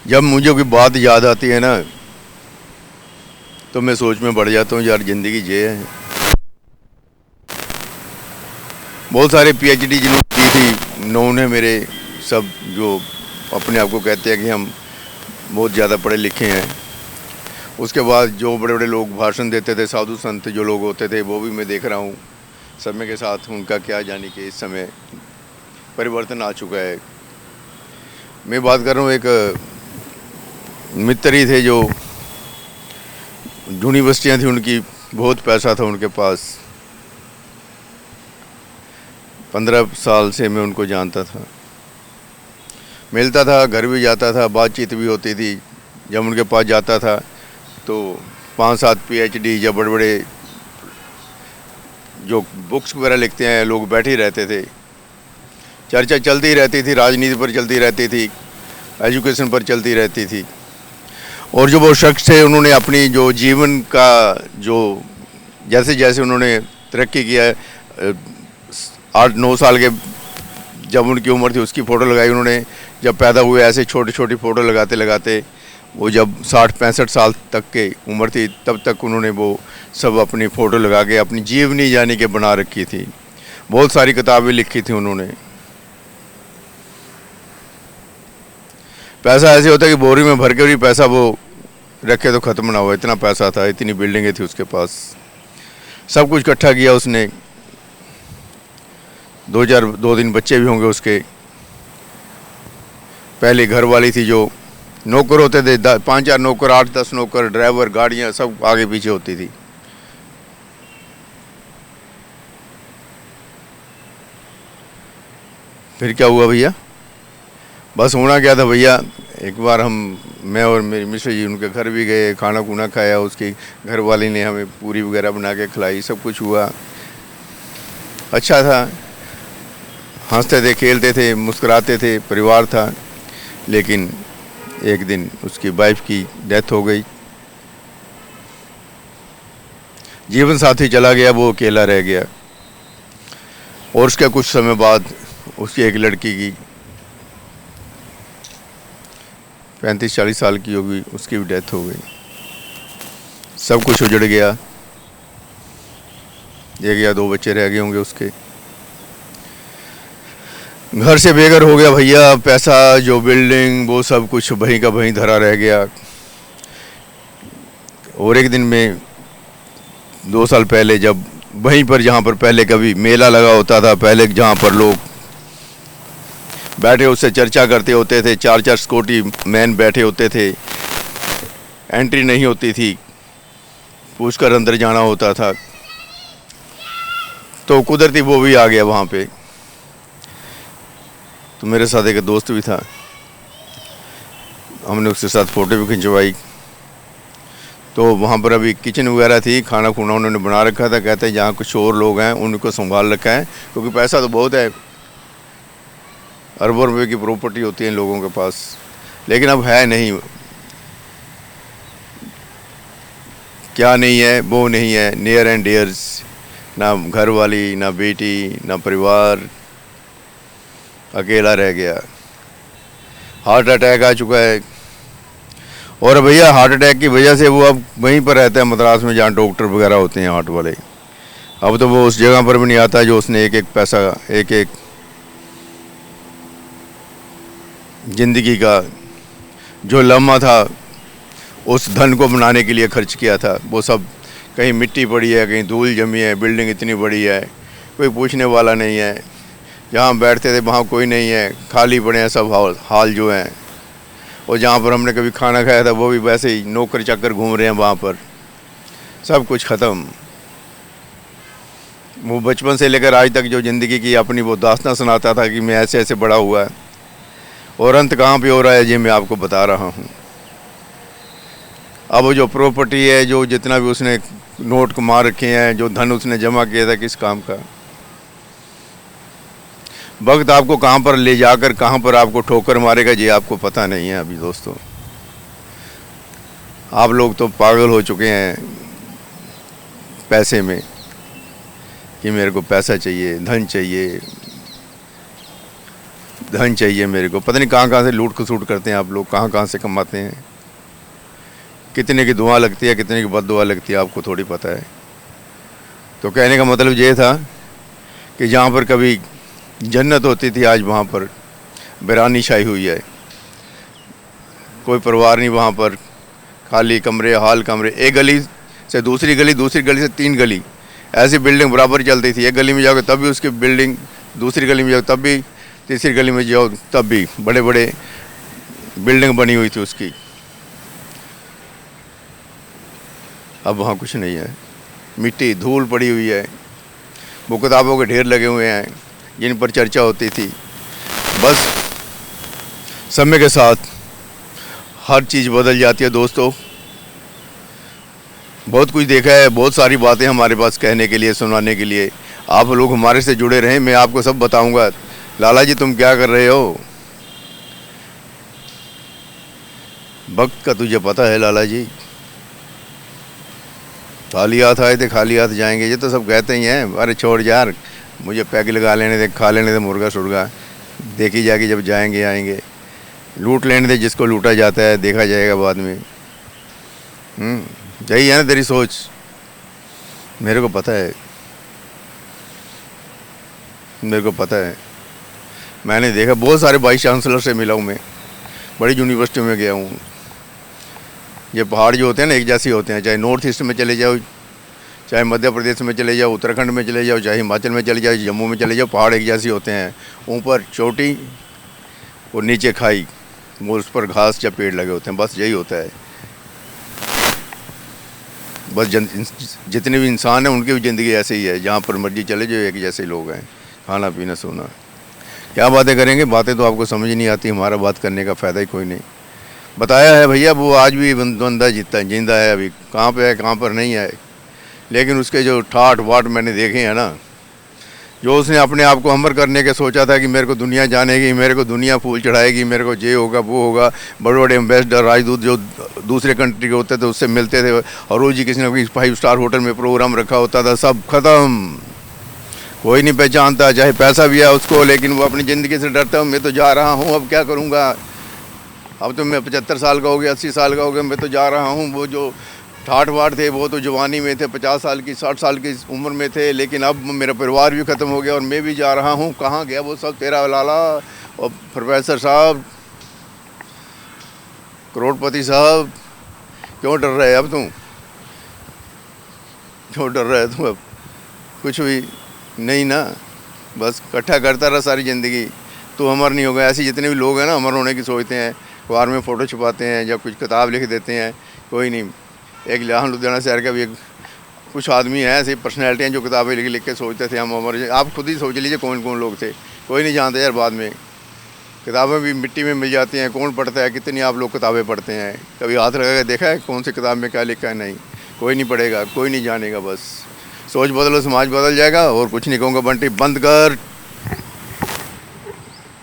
जब मुझे कोई बात याद आती है ना तो मैं सोच में पड़ जाता हूँ, यार ज़िंदगी ये है। बहुत सारे पीएचडी जिन्होंने की थी, उन्होंने मेरे सब जो अपने आप को कहते हैं कि हम बहुत ज़्यादा पढ़े लिखे हैं, उसके बाद जो बड़े बड़े लोग भाषण देते थे, साधु संत जो लोग होते थे, वो भी मैं देख रहा हूँ समय के साथ उनका क्या जाने कि इस समय परिवर्तन आ चुका है। मैं बात कर रहा हूँ, एक मित्र ही थे जो यूनिवर्सिटियाँ थी उनकी, बहुत पैसा था उनके पास। 15 साल से मैं उनको जानता था, मिलता था, घर भी जाता था, बातचीत भी होती थी। जब उनके पास जाता था तो 5-7 पीएचडी या बड़े बड़े जो बुक्स वगैरह लिखते हैं लोग बैठे ही रहते थे। चर्चा चलती रहती थी, राजनीति पर चलती रहती थी, एजुकेशन पर चलती रहती थी। और जो वो शख्स थे, उन्होंने अपनी जो जीवन का जो जैसे जैसे उन्होंने तरक्की किया है, 8-9 साल के जब उनकी उम्र थी उसकी फ़ोटो लगाई उन्होंने। जब पैदा हुए ऐसे छोटी छोटी फ़ोटो लगाते लगाते वो जब 60-65 साल तक की उम्र थी तब तक उन्होंने वो सब अपनी फ़ोटो लगा के अपनी जीवनी जानी के बना रखी थी। बहुत सारी किताबें लिखी थी उन्होंने। पैसा ऐसे होता है कि बोरी में भर के भी पैसा वो रखे तो ख़त्म ना हो, इतना पैसा था, इतनी बिल्डिंगें थी उसके पास। सब कुछ इकट्ठा किया उसने। 2 दिन बच्चे भी होंगे उसके। पहले घर वाली थी, जो नौकर होते थे, 5-4 नौकर, 8-10 नौकर, ड्राइवर, गाड़ियाँ सब आगे पीछे होती थी। फिर क्या हुआ भैया? बस होना क्या था भैया, एक बार मैं और मेरी मिसेज जी उनके घर भी गए, खाना खुना खाया, उसकी घर वाली ने हमें पूरी वगैरह बना के खिलाई, सब कुछ हुआ, अच्छा था। हंसते थे, खेलते थे, मुस्कुराते थे, परिवार था। लेकिन एक दिन उसकी वाइफ की डेथ हो गई, जीवन साथी चला गया, वो अकेला रह गया। और उसके कुछ समय बाद उसकी एक लड़की की 35-40 साल की होगी, उसकी भी डेथ हो गई। सब कुछ उजड़ गया। 1 या 2 बच्चे रह गए होंगे उसके। घर से बेघर हो गया भैया। पैसा, जो बिल्डिंग, वो सब कुछ वहीं का वहीं धरा रह गया। और एक दिन में 2 साल पहले, जब वहीं पर जहाँ पर पहले कभी मेला लगा होता था, पहले जहाँ पर लोग बैठे उससे चर्चा करते होते थे, 4-4 सिक्योरिटी मैन बैठे होते थे, एंट्री नहीं होती थी, पूछकर अंदर जाना होता था, तो कुदरती वो भी आ गया वहाँ पे। तो मेरे साथ एक दोस्त भी था, हमने उसके साथ फ़ोटो भी खिंचवाई। तो वहाँ पर अभी किचन वगैरह थी, खाना खुना उन्होंने बना रखा था। कहते हैं जहाँ कुछ और लोग हैं उनको संभाल रखा है, क्योंकि पैसा तो बहुत है, अरबों रुपए की प्रॉपर्टी होती है इन लोगों के पास, लेकिन अब है नहीं। क्या नहीं है? वो नहीं है, नियर एंड डियर्स, ना घर वाली, ना बेटी, ना परिवार, अकेला रह गया। हार्ट अटैक आ चुका है। और भैया हार्ट अटैक की वजह से वो अब वहीं पर रहता है मद्रास में, जहाँ डॉक्टर वगैरह होते हैं हार्ट वाले। अब तो वो उस जगह पर भी नहीं आता जो उसने एक एक पैसा, एक एक ज़िंदगी का जो लम्हा था उस धन को बनाने के लिए खर्च किया था, वो सब कहीं मिट्टी पड़ी है, कहीं धूल जमी है। बिल्डिंग इतनी बड़ी है, कोई पूछने वाला नहीं है। जहाँ बैठते थे वहाँ कोई नहीं है, खाली पड़े हैं सब हाल जो हैं। और जहाँ पर हमने कभी खाना खाया था वो भी वैसे ही नौकर चाकर घूम रहे हैं वहाँ पर। सब कुछ ख़त्म। वो बचपन से लेकर आज तक जो ज़िंदगी की अपनी वो दास्तां सुनाता था कि मैं ऐसे ऐसे बड़ा हुआ है, और अंत कहाँ पे हो रहा है ये मैं आपको बता रहा हूँ। अब वो जो प्रॉपर्टी है, जो जितना भी उसने नोट कमा रखे हैं, जो धन उसने जमा किया था, किस काम का? वक्त आपको कहाँ पर ले जाकर कहाँ पर आपको ठोकर मारेगा ये आपको पता नहीं है अभी दोस्तों। आप लोग तो पागल हो चुके हैं पैसे में, कि मेरे को पैसा चाहिए, धन चाहिए। धन चाहिए मेरे को। पता नहीं कहाँ कहाँ से लूट खसूट करते हैं आप लोग, कहाँ कहाँ से कमाते हैं, कितने की दुआ लगती है, कितने की बद दुआ लगती है, आपको थोड़ी पता है। तो कहने का मतलब ये था कि जहाँ पर कभी जन्नत होती थी, आज वहाँ पर वीरानी छाई हुई है। कोई परिवार नहीं वहाँ पर, खाली कमरे, हाल कमरे। एक गली से दूसरी गली, दूसरी गली से तीन गली, ऐसी बिल्डिंग बराबर चलती थी। एक गली में जाओगे तब भी उसकी बिल्डिंग, दूसरी गली में जाओ तब भी, तीसरी गली में जाओ तब भी बड़े बड़े बिल्डिंग बनी हुई थी उसकी। अब वहाँ कुछ नहीं है, मिट्टी धूल पड़ी हुई है। वो किताबों के ढेर लगे हुए हैं जिन पर चर्चा होती थी। बस समय के साथ हर चीज़ बदल जाती है दोस्तों। बहुत कुछ देखा है, बहुत सारी बातें हमारे पास कहने के लिए, सुनाने के लिए। आप लोग हमारे से जुड़े रहें, मैं आपको सब बताऊंगा। लाला जी तुम क्या कर रहे हो? वक्त का तुझे पता है लाला जी? खाली हाथ आए थे खाली हाथ जाएंगे, ये तो सब कहते ही हैं। अरे छोड़ यार, मुझे पैग लगा लेने दे, खा लेने दे मुर्गा सुर्गा, देखी जाएगी जब जाएंगे आएंगे। लूट लेने दे जिसको लूटा जाता है, देखा जाएगा बाद में। यही है ना तेरी सोच? मेरे को पता है, मेरे को पता है। मैंने देखा, बहुत सारे वाइस चांसलर से मिला हूँ मैं, बड़ी यूनिवर्सिटी में गया हूँ। ये पहाड़ जो होते हैं ना, एक जैसे होते हैं। चाहे नॉर्थ ईस्ट में चले जाओ, चाहे मध्य प्रदेश में चले जाओ, उत्तराखंड में चले जाओ, चाहे हिमाचल में चले जाओ, जम्मू में चले जाओ, पहाड़ एक जैसे होते हैं। ऊपर चोटी और नीचे खाई, वो उस पर घास या पेड़ लगे होते हैं। बस यही होता है। बस जितने भी इंसान हैं उनकी भी ज़िंदगी ऐसे ही है। जहाँ पर मर्जी चले जाओ, एक जैसे लोग हैं। खाना पीना सोना, क्या बातें करेंगे? बातें तो आपको समझ नहीं आती, हमारा बात करने का फ़ायदा ही कोई नहीं। बताया है भैया, वो आज भी बंदा जिंदा है। अभी कहाँ पे है, कहाँ पर नहीं है, लेकिन उसके जो ठाठ वाट मैंने देखे हैं ना, जो उसने अपने आप को हमर करने के सोचा था कि मेरे को दुनिया जानेगी, मेरे को दुनिया फूल चढ़ाएगी, मेरे को ये होगा वो होगा। बड़े बड़े एम्बेसडर, राजदूत जो दूसरे कंट्री के होते थे उससे मिलते थे, और रोज़ ही किसी न किसी 5 स्टार होटल में प्रोग्राम रखा होता था। सब खत्म, कोई नहीं पहचानता। चाहे पैसा भी है उसको, लेकिन वो अपनी ज़िंदगी से डरता हूँ। मैं तो जा रहा हूँ, अब क्या करूँगा? अब तो मैं 75 साल का हो गया, 80 साल का हो गया, मैं तो जा रहा हूँ। वो जो ठाठ वाठ थे वो तो जवानी में थे, 50 साल की 60 साल की उम्र में थे, लेकिन अब मेरा परिवार भी ख़त्म हो गया और मैं भी जा रहा हूँ। कहाँ गया वो सब तेरा लाला? और प्रोफेसर साहब, करोड़पति साहब, क्यों डर रहे अब तुम? क्यों डर रहे तुम अब? कुछ भी नहीं ना, बस इकट्ठा करता रहा सारी ज़िंदगी, तो अमर नहीं होगा। ऐसे जितने भी लोग हैं ना, अमर होने की सोचते हैं, अखबार में फ़ोटो छुपाते हैं या कुछ किताब लिख देते हैं, कोई नहीं। एक यहाँ लुधियाना शहर का भी एक कुछ आदमी है, ऐसी पर्सनैलिटियाँ जो किताबें लिख लिख के सोचते थे हम अमर। आप खुद ही सोच लीजिए कौन कौन लोग थे, कोई नहीं जानता यार। बाद में किताबें भी मिट्टी में मिल जाती हैं, कौन पढ़ता है? कितनी आप लोग किताबें पढ़ते हैं? कभी हाथ लगा के देखा है कौन सी किताब में क्या लिखा है? नहीं, कोई नहीं पढ़ेगा, कोई नहीं जानेगा। बस सोच बदलो, समाज बदल जाएगा। और कुछ नहीं कहूँगा, बंटी बंद कर।